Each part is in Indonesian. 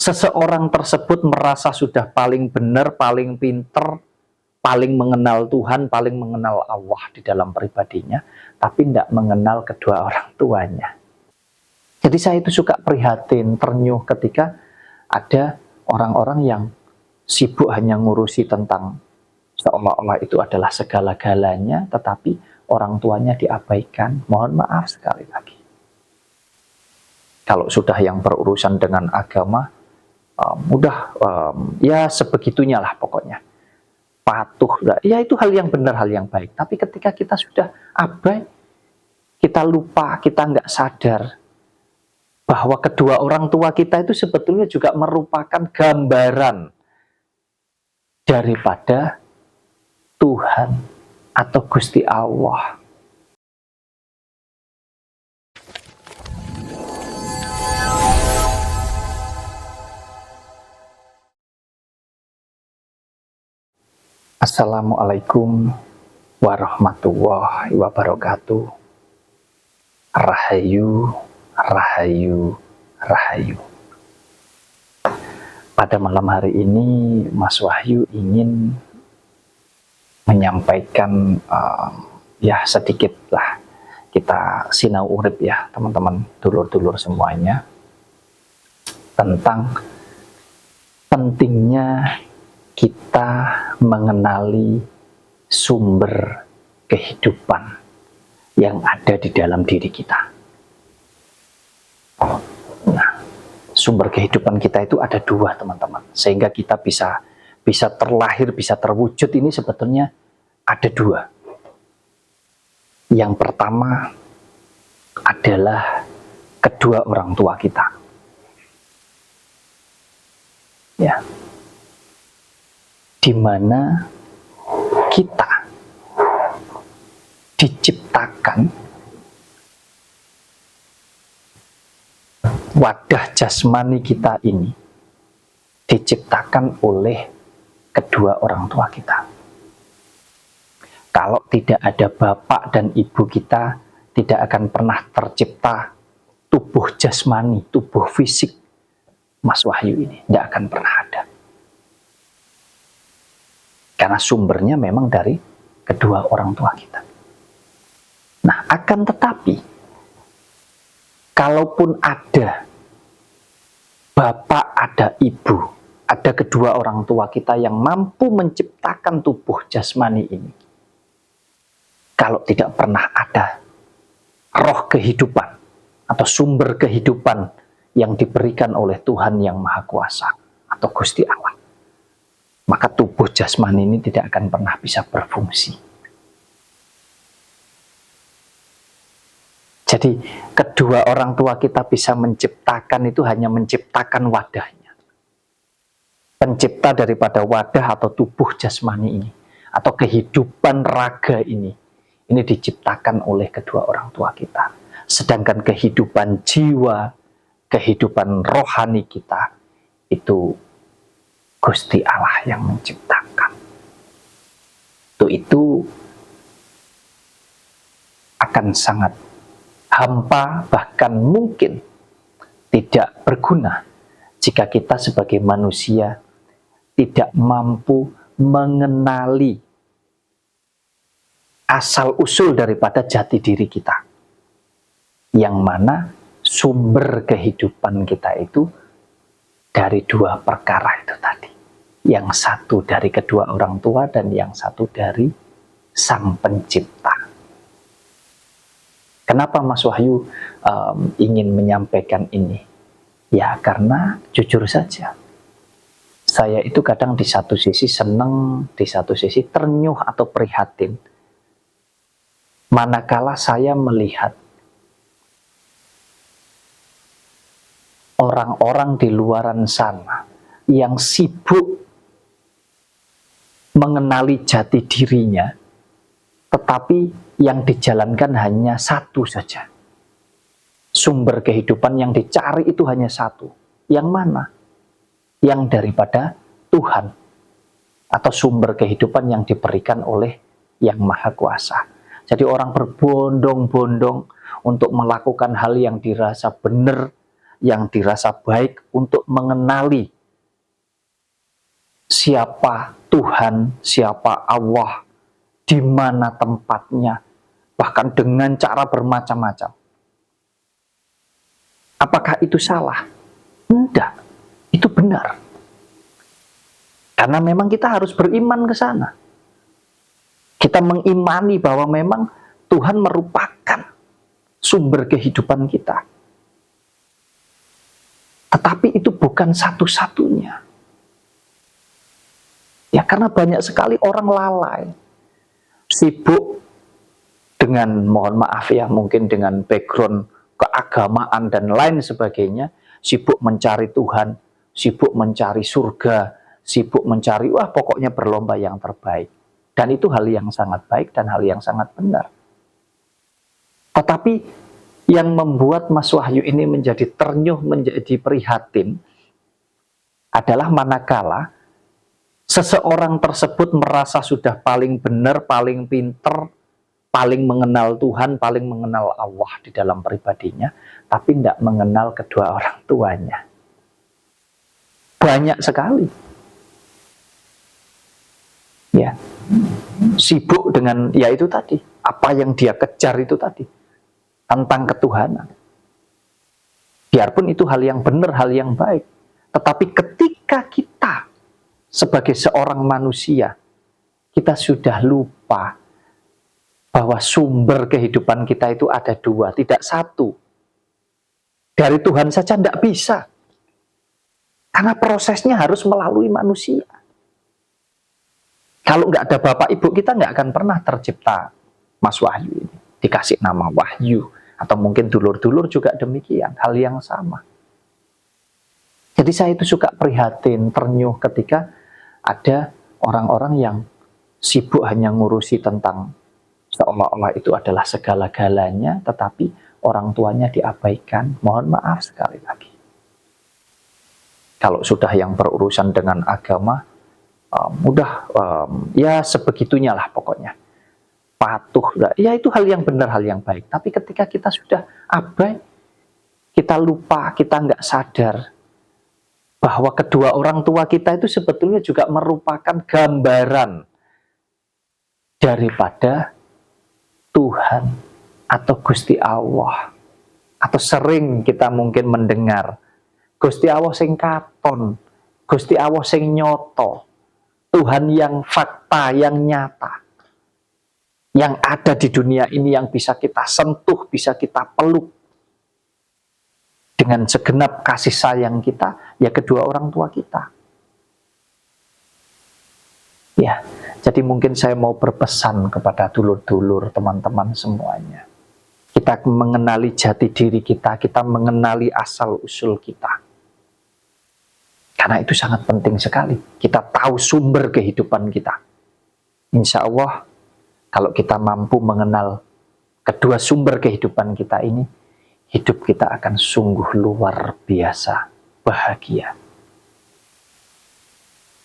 seseorang tersebut merasa sudah paling benar, paling pinter, paling mengenal Tuhan, paling mengenal Allah di dalam pribadinya, tapi tidak mengenal kedua orang tuanya. Jadi saya itu suka prihatin, ternyuh ketika ada orang-orang yang sibuk hanya ngurusi tentang seolah-olah itu adalah segala-galanya, tetapi orang tuanya diabaikan. Mohon maaf sekali lagi. Kalau sudah yang berurusan dengan agama, ya sebegitunya lah pokoknya. Patuh, ya itu hal yang benar, hal yang baik. Tapi ketika kita sudah abai, kita lupa, kita nggak sadar bahwa kedua orang tua kita itu sebetulnya juga merupakan gambaran daripada Tuhan atau Gusti Allah. Assalamualaikum warahmatullahi wabarakatuh. Rahayu, rahayu, rahayu. Pada malam hari ini Mas Wahyu ingin menyampaikan ya sedikit lah, kita sinau urip ya teman-teman, dulur-dulur semuanya, tentang pentingnya kita mengenali sumber kehidupan yang ada di dalam diri kita. Nah, sumber kehidupan kita itu ada dua teman-teman, sehingga kita bisa terlahir, bisa terwujud ini sebetulnya ada dua. Yang pertama adalah kedua orang tua kita. Ya, di mana kita diciptakan, wadah jasmani kita ini diciptakan oleh kedua orang tua kita. Kalau tidak ada bapak dan ibu kita, tidak akan pernah tercipta tubuh jasmani, tubuh fisik Mas Wahyu ini, tidak akan pernah ada. Karena sumbernya memang dari kedua orang tua kita. Nah, akan tetapi, kalaupun ada bapak, ada ibu, ada kedua orang tua kita yang mampu menciptakan tubuh jasmani ini, kalau tidak pernah ada roh kehidupan atau sumber kehidupan yang diberikan oleh Tuhan yang Maha Kuasa atau Gusti Allah, maka tubuh jasmani ini tidak akan pernah bisa berfungsi. Jadi kedua orang tua kita bisa menciptakan itu hanya menciptakan wadahnya. Pencipta daripada wadah atau tubuh jasmani ini, atau kehidupan raga ini diciptakan oleh kedua orang tua kita. Sedangkan kehidupan jiwa, kehidupan rohani kita, itu Gusti Allah yang menciptakan. Itu akan sangat hampa, bahkan mungkin tidak berguna jika kita sebagai manusia tidak mampu mengenali asal-usul daripada jati diri kita, yang mana sumber kehidupan kita itu dari dua perkara itu tadi. Yang satu dari kedua orang tua dan yang satu dari Sang Pencipta. Kenapa Mas Wahyu ingin menyampaikan ini? Ya karena jujur saja, saya itu kadang di satu sisi senang, di satu sisi ternyuh atau prihatin, manakala saya melihat orang-orang di luaran sana yang sibuk mengenali jati dirinya, tetapi yang dijalankan hanya satu saja. Sumber kehidupan yang dicari itu hanya satu. Yang mana? Yang daripada Tuhan, atau sumber kehidupan yang diberikan oleh Yang Maha Kuasa. Jadi orang berbondong-bondong untuk melakukan hal yang dirasa benar, yang dirasa baik untuk mengenali siapa Tuhan, siapa Allah, di mana tempatnya, bahkan dengan cara bermacam-macam. Apakah itu salah? Tidak, itu benar. Karena memang kita harus beriman ke sana. Kita mengimani bahwa memang Tuhan merupakan sumber kehidupan kita. Tetapi itu bukan satu-satunya. Ya, karena banyak sekali orang lalai, sibuk dengan, mohon maaf ya, mungkin dengan background keagamaan dan lain sebagainya, sibuk mencari Tuhan, sibuk mencari surga, sibuk mencari, wah pokoknya berlomba yang terbaik. Dan itu hal yang sangat baik dan hal yang sangat benar. Tetapi yang membuat Mas Wahyu ini menjadi ternyuh, menjadi prihatin, adalah manakala seseorang tersebut merasa sudah paling benar, paling pinter, paling mengenal Tuhan, paling mengenal Allah di dalam pribadinya, tapi tidak mengenal kedua orang tuanya. Banyak sekali. Ya, sibuk dengan, ya itu tadi, apa yang dia kejar itu tadi, tentang ketuhanan. Biarpun itu hal yang benar, hal yang baik. Tetapi ketika kita sebagai seorang manusia, kita sudah lupa bahwa sumber kehidupan kita itu ada dua, tidak satu. Dari Tuhan saja tidak bisa. Karena prosesnya harus melalui manusia. Kalau nggak ada bapak ibu, kita nggak akan pernah tercipta Mas Wahyu ini. Dikasih nama Wahyu. Atau mungkin dulur-dulur juga demikian. Hal yang sama. Jadi saya itu suka prihatin, ternyuh ketika ada orang-orang yang sibuk hanya ngurusi tentang seolah-olah itu adalah segala-galanya, tetapi orang tuanya diabaikan. Mohon maaf sekali lagi. Kalau sudah yang berurusan dengan agama, ya sebegitunya lah pokoknya. Patuh, ya itu hal yang benar, hal yang baik. Tapi ketika kita sudah abai, kita lupa, kita nggak sadar bahwa kedua orang tua kita itu sebetulnya juga merupakan gambaran daripada Tuhan atau Gusti Allah. Atau sering kita mungkin mendengar Gusti Allah sing katon, Gusti Allah sing nyoto, Tuhan yang fakta, yang nyata, yang ada di dunia ini, yang bisa kita sentuh, bisa kita peluk dengan segenap kasih sayang kita, ya kedua orang tua kita. Ya, jadi mungkin saya mau berpesan kepada dulur-dulur, teman-teman semuanya. Kita mengenali jati diri kita, kita mengenali asal-usul kita. Karena itu sangat penting sekali. Kita tahu sumber kehidupan kita. Insya Allah, kalau kita mampu mengenal kedua sumber kehidupan kita ini, hidup kita akan sungguh luar biasa bahagia.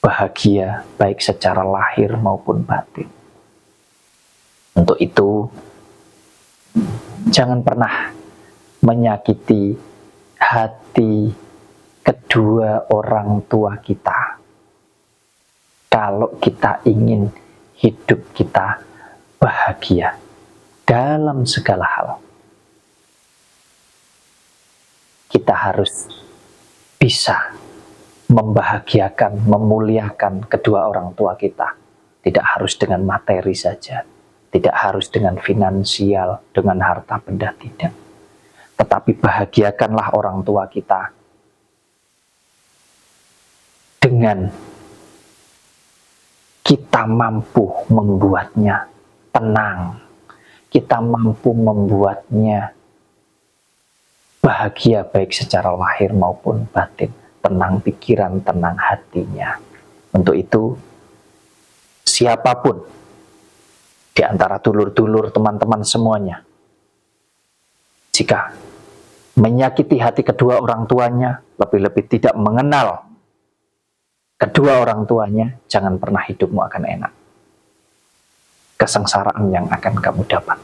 Bahagia baik secara lahir maupun batin. Untuk itu, jangan pernah menyakiti hati kedua orang tua kita. Kalau kita ingin hidup kita bahagia dalam segala hal, kita harus bisa membahagiakan, memuliakan kedua orang tua kita. Tidak harus dengan materi saja, tidak harus dengan finansial, dengan harta benda, tidak. Tetapi bahagiakanlah orang tua kita dengan kita mampu membuatnya tenang, kita mampu membuatnya bahagia baik secara lahir maupun batin, tenang pikiran, tenang hatinya. Untuk itu, siapapun di antara dulur-dulur, teman-teman semuanya, jika menyakiti hati kedua orang tuanya, lebih-lebih tidak mengenal kedua orang tuanya, jangan pernah hidupmu akan enak. Kesengsaraan yang akan kamu dapat.